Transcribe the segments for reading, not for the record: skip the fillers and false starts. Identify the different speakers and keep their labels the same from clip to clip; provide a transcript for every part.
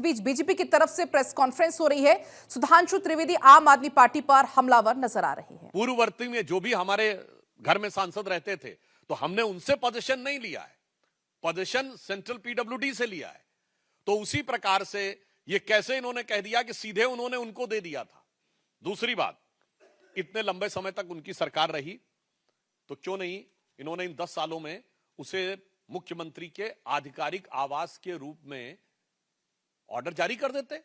Speaker 1: बीच BJP की तरफ से प्रेस कॉन्फ्रेंस हो रही है। सुधांशु त्रिवेदी आम आदमी पार्टी पर हमलावर नजर आ रहे हैं।
Speaker 2: पूर्ववर्ती में जो भी हमारे घर में सांसद रहते थे तो हमने उनसे पोजीशन नहीं लिया है, पोजीशन सेंट्रल पीडब्ल्यूडी से लिया है। तो उसी प्रकार से ये कैसे इन्होंने कह दिया कि सीधे उन्होंने उनको दे दिया था। दूसरी बात, इतने लंबे समय तक उनकी सरकार रही तो क्यों नहीं इन्होंने इन 10 सालों में उसे मुख्यमंत्री के आधिकारिक आवास के रूप में ऑर्डर जारी कर देते,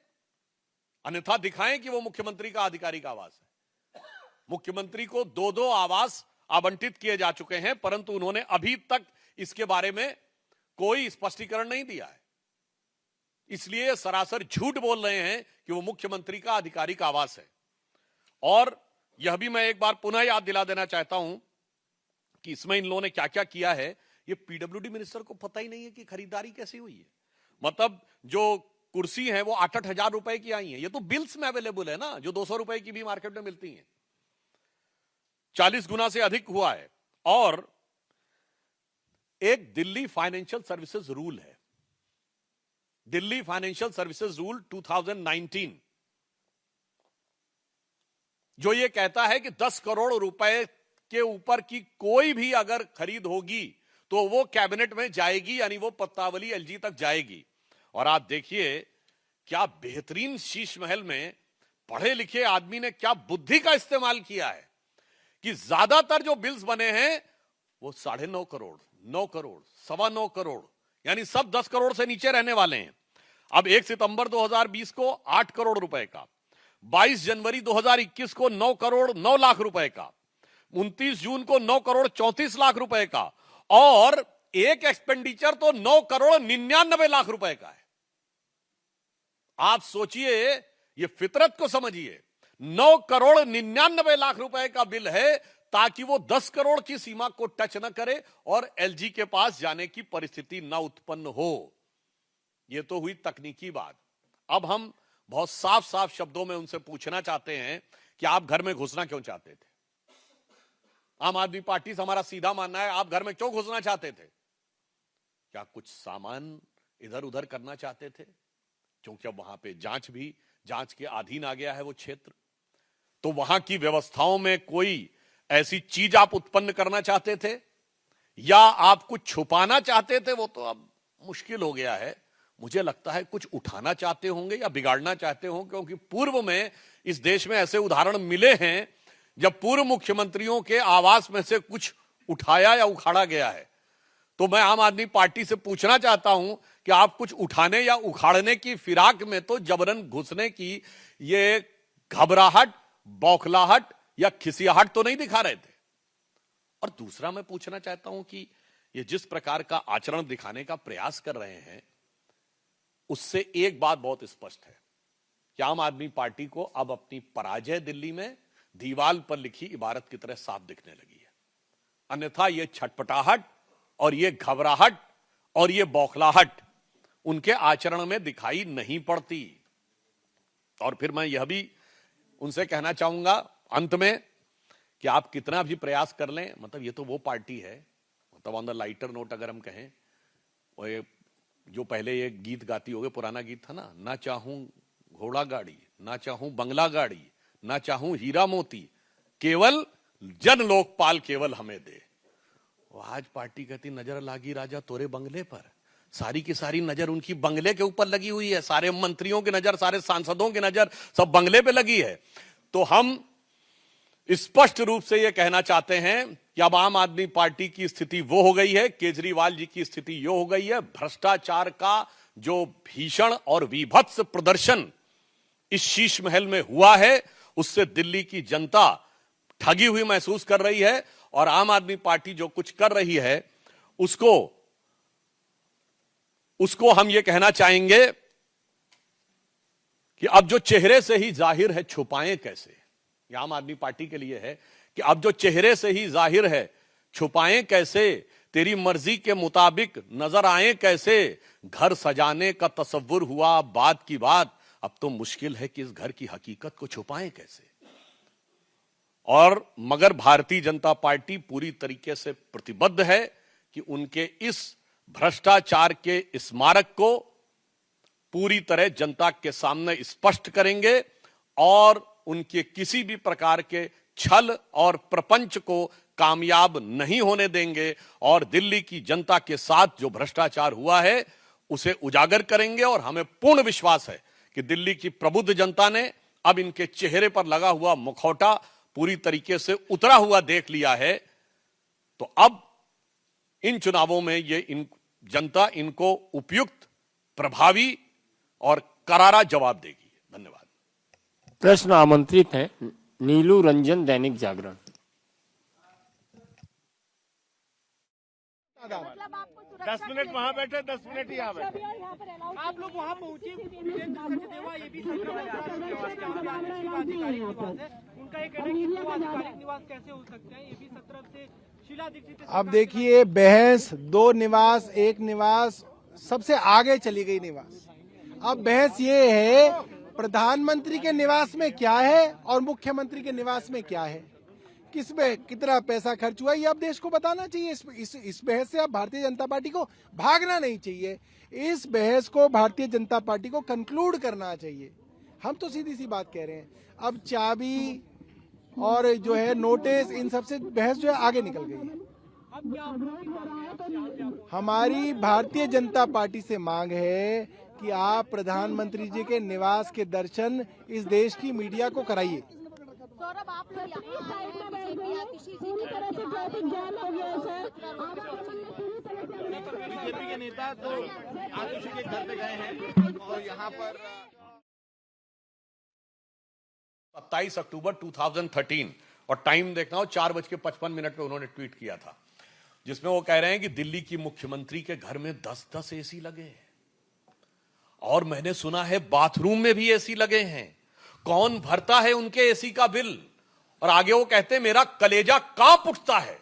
Speaker 2: अन्यथा दिखाएं कि वो मुख्यमंत्री का आधिकारिक आवास है। मुख्यमंत्री को 2-2 आवास आवंटित किए जा चुके हैं, परंतु उन्होंने अभी तक इसके बारे में कोई स्पष्टीकरण नहीं दिया है। इसलिए सरासर झूठ बोल रहे हैं कि वो मुख्यमंत्री का आधिकारिक आवास है। और यह भी मैं एक बार पुनः याद दिला देना चाहता हूं कि इसमें इन लोगों ने क्या क्या किया है, ये पीडब्ल्यूडी मिनिस्टर को पता ही नहीं है कि खरीदारी कैसी हुई है। मतलब जो कुर्सी है वो 8-8 हजार रुपए की आई है, ये तो बिल्स में अवेलेबल है ना, जो 200 रुपए की भी मार्केट में मिलती हैं। 40 गुना से अधिक हुआ है। और एक दिल्ली फाइनेंशियल सर्विसेज रूल है, दिल्ली फाइनेंशियल सर्विसेज रूल 2019, जो ये कहता है कि 10 करोड़ रुपए के ऊपर की कोई भी अगर खरीद होगी तो वो कैबिनेट में जाएगी, यानी वो पत्तावली एलजी तक जाएगी। और आप देखिए क्या बेहतरीन शीश महल में पढ़े लिखे आदमी ने क्या बुद्धि का इस्तेमाल किया है कि ज्यादातर जो बिल्स बने हैं वो 9.5 करोड़, 9 करोड़, 9.25 करोड़, यानी सब 10 करोड़ से नीचे रहने वाले हैं। अब 1 सितंबर 2020 को 8 करोड़ रुपए का, 22 जनवरी 2021 को 9 करोड़ 9 लाख रुपए का, 29 जून को 9 करोड़ 34 लाख रुपए का, और एक एक्सपेंडिचर तो 9 करोड़ 99 लाख रुपए का है। आप सोचिए, ये फितरत को समझिए, 9 करोड़ 99 लाख रुपए का बिल है ताकि वो 10 करोड़ की सीमा को टच न करे और एलजी के पास जाने की परिस्थिति न उत्पन्न हो। ये तो हुई तकनीकी बात। अब हम बहुत साफ साफ शब्दों में उनसे पूछना चाहते हैं कि आप घर में घुसना क्यों चाहते थे? आम आदमी पार्टी से हमारा सीधा मानना है, आप घर में क्यों घुसना चाहते थे? क्या कुछ सामान इधर उधर करना चाहते थे? क्योंकि अब वहां पे जांच के अधीन आ गया है वो क्षेत्र, तो वहां की व्यवस्थाओं में कोई ऐसी चीज आप उत्पन्न करना चाहते थे या आप कुछ छुपाना चाहते थे? वो तो अब मुश्किल हो गया है। मुझे लगता है कुछ उठाना चाहते होंगे या बिगाड़ना चाहते होंगे, क्योंकि पूर्व में इस देश में ऐसे उदाहरण मिले हैं जब पूर्व मुख्यमंत्रियों के आवास में से कुछ उठाया या उखाड़ा गया है। तो मैं आम आदमी पार्टी से पूछना चाहता हूं कि आप कुछ उठाने या उखाड़ने की फिराक में तो जबरन घुसने की ये घबराहट, बौखलाहट या खिसियाहट तो नहीं दिखा रहे थे। और दूसरा मैं पूछना चाहता हूं कि ये जिस प्रकार का आचरण दिखाने का प्रयास कर रहे हैं, उससे एक बात बहुत स्पष्ट है कि आम आदमी पार्टी को अब अपनी पराजय दिल्ली में दीवाल पर लिखी इबारत की तरह साफ दिखने लगी है। अन्यथा ये छटपटाहट और ये घबराहट और ये बौखलाहट उनके आचरण में दिखाई नहीं पड़ती। और फिर मैं यह भी उनसे कहना चाहूंगा अंत में कि आप कितना भी प्रयास कर लें, मतलब ये तो वो पार्टी है, मतलब ऑन द लाइटर नोट अगर हम कहें, वो जो पहले ये गीत गाती होगे, पुराना गीत था ना चाहूं घोड़ा गाड़ी, ना चाहूं बंगला गाड़ी, ना चाहूं हीरा मोती, केवल जन लोकपाल केवल हमें दे। आज पार्टी कहती नजर लागी राजा तोरे बंगले पर, सारी की सारी नजर उनकी बंगले के ऊपर लगी हुई है, सारे मंत्रियों की नजर, सारे सांसदों की नजर सब बंगले पे लगी है। तो हम स्पष्ट रूप से यह कहना चाहते हैं कि अब आम आदमी पार्टी की स्थिति वो हो गई है, केजरीवाल जी की स्थिति यो हो गई है। भ्रष्टाचार का जो भीषण और विभत्स प्रदर्शन इस शीश महल में हुआ है, उससे दिल्ली की जनता ठगी हुई महसूस कर रही है। और आम आदमी पार्टी जो कुछ कर रही है उसको हम ये कहना चाहेंगे कि अब जो चेहरे से ही जाहिर है छुपाएं कैसे। ये आम आदमी पार्टी के लिए है कि अब जो चेहरे से ही जाहिर है छुपाएं कैसे, तेरी मर्जी के मुताबिक नजर आए कैसे, घर सजाने का तसव्वुर हुआ बात की बात, अब तो मुश्किल है कि इस घर की हकीकत को छुपाएं कैसे। और मगर भारतीय जनता पार्टी पूरी तरीके से प्रतिबद्ध है कि उनके इस भ्रष्टाचार के स्मारक को पूरी तरह जनता के सामने स्पष्ट करेंगे और उनके किसी भी प्रकार के छल और प्रपंच को कामयाब नहीं होने देंगे और दिल्ली की जनता के साथ जो भ्रष्टाचार हुआ है उसे उजागर करेंगे। और हमें पूर्ण विश्वास है कि दिल्ली की प्रबुद्ध जनता ने अब इनके चेहरे पर लगा हुआ मुखौटा पूरी तरीके से उतरा हुआ देख लिया है। तो अब इन चुनावों में जनता इनको उपयुक्त, प्रभावी और करारा जवाब देगी। धन्यवाद।
Speaker 3: प्रश्न आमंत्रित है नीलू रंजन, दैनिक जागरण।
Speaker 4: मतलब आपको
Speaker 5: 10 मिनट वहाँ बैठे, 10 मिनट यहाँ बैठे।
Speaker 4: आप लोग वहाँ पहुँचे, सचदेवा ये भी आधिकारिक निवास है, उनका एक कहना है कि वो आधिकारिक निवास कैसे हो सकते हैं, ये भी 17 से शीला दीक्षित।
Speaker 5: अब देखिए, बहस दो निवास, एक निवास सबसे आगे चली गई निवास। अब बहस ये है प्रधानमंत्री के निवास में क्या है और मुख्यमंत्री के निवास में क्या है, किसमें कितना पैसा खर्च हुआ, ये अब देश को बताना चाहिए। इस बहस से अब भारतीय जनता पार्टी को भागना नहीं चाहिए। इस बहस को भारतीय जनता पार्टी को कंक्लूड करना चाहिए। हम तो सीधी सी बात कह रहे हैं, अब चाबी और जो है नोटिस, इन सब से बहस जो है आगे निकल गई है। हमारी भारतीय जनता पार्टी से मांग है कि आप प्रधानमंत्री जी के निवास के दर्शन इस देश की मीडिया को कराइए।
Speaker 4: सौरभ, आप तो यहाँ आए हैं, किसी की तरह से ट्रैफिक जाम हो गया है सर।
Speaker 5: बीजेपी के नेता तो आतिशी के घर पे गए हैं और यहाँ पर
Speaker 2: 27 अक्टूबर 2013 और टाइम देखना हो 4:55 पे उन्होंने ट्वीट किया था, जिसमें वो कह रहे हैं कि दिल्ली की मुख्यमंत्री के घर में 10-10 एसी लगे हैं और मैंने सुना है बाथरूम में भी एसी लगे हैं। कौन भरता है उनके एसी का बिल? और आगे वो कहते हैं मेरा कलेजा कांप उठता है।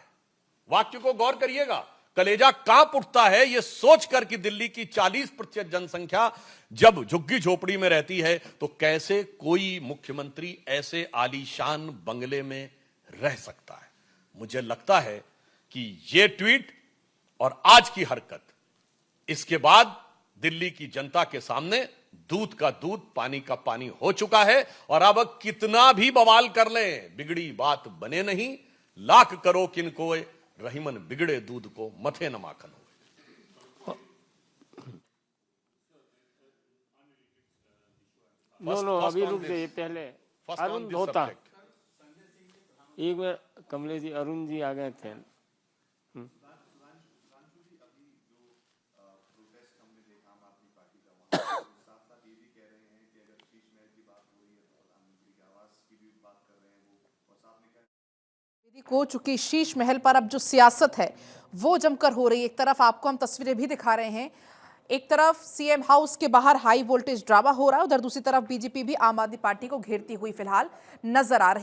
Speaker 2: वाक्य को गौर करिएगा, कलेजा कांप उठता है ये सोचकर कि दिल्ली की 40% जनसंख्या जब झुग्गी झोपड़ी में रहती है तो कैसे कोई मुख्यमंत्री ऐसे आलीशान बंगले में रह सकता है। मुझे लगता है कि ये ट्वीट और आज की हरकत, इसके बाद दिल्ली की जनता के सामने दूध का दूध, पानी का पानी हो चुका है और अब कितना भी बवाल कर ले बिगड़ी बात बने नहीं। लाख करो किनको रहीमन बिगड़े दूध को मथे न माखन हो।
Speaker 3: नो अभी रुक जाइए, पहले अरुण धोता। एक बार कमलेश जी, अरुण जी आ गए थे।
Speaker 1: को चूंकि शीश महल पर अब जो सियासत है वो जमकर हो रही है। एक तरफ आपको हम तस्वीरें भी दिखा रहे हैं, एक तरफ सीएम हाउस के बाहर हाई वोल्टेज ड्रामा हो रहा है, उधर दूसरी तरफ बीजेपी भी आम आदमी पार्टी को घेरती हुई फिलहाल नजर आ रही है।